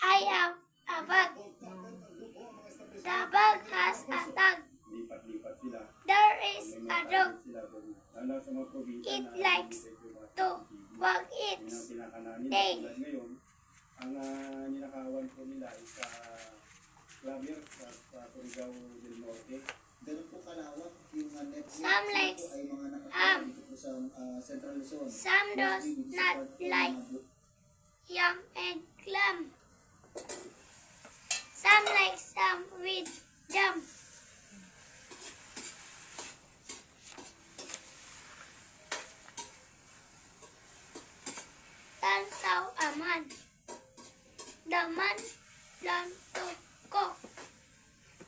I have a bag. The bag has a tag. There is a dog. It likes to wag its tail. Ang ninakawan po nila ay sa Clavier, sa Surigao del Norte. Ganun po kalawak yung net. Some likes ay mga nakakita dito po sa Central Luzon. Some does not like yam and clam. Some like some with jam. Tan saw a man. The man learned to cook.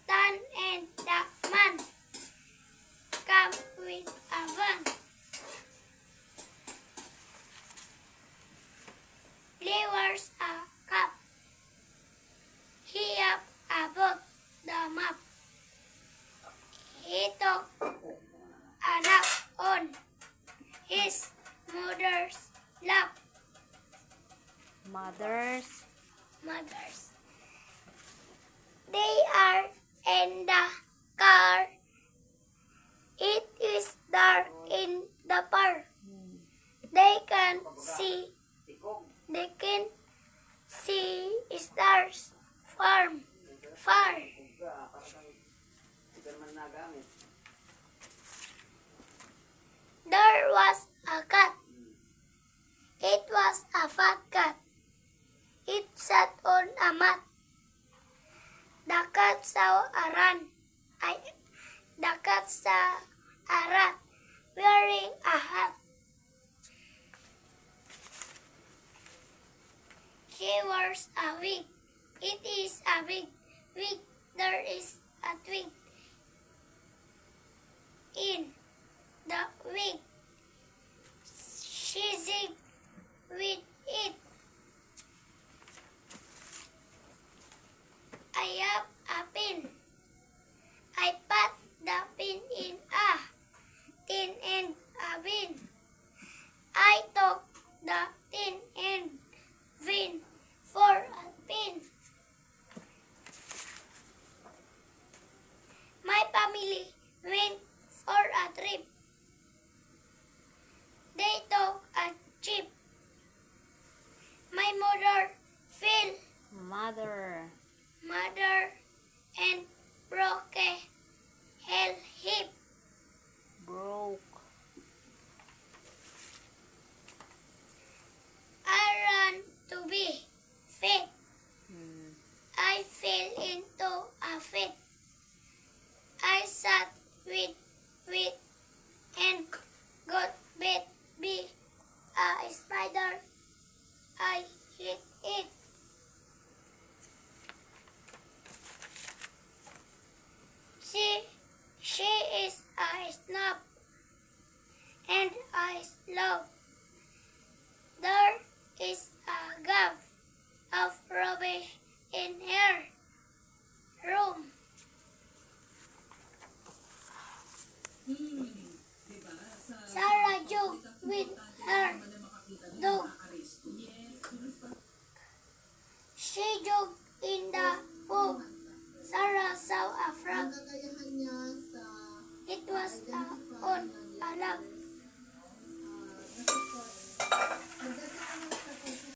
Tan and the man come with a van. Lee wears a cap. He have about the map. He took a nap on his mother's lap. Mothers. They are in the car. It is dark in the park. They can see stars far. There was a cat. It was a fat cat. It sat on a mat. The cat saw a rat wearing a hat. She wears a wig. It is a big wig. There is a twig in the wig. She zigged with it. I have a pin. I put the pin in a tin and a bin. I took the tin and bin for a pin. My family went for a trip. They took a jeep. My mother fell. Mother and broke a hell hip. I ran to be fit. I fell into a fit. I sat with and got bit by a spider. I hit it. She is a snob and I slow. There is a gap of rubbish in her room. Sarah joked with her dog. She joked in the pub. Sarah saw a frog. It was on a log.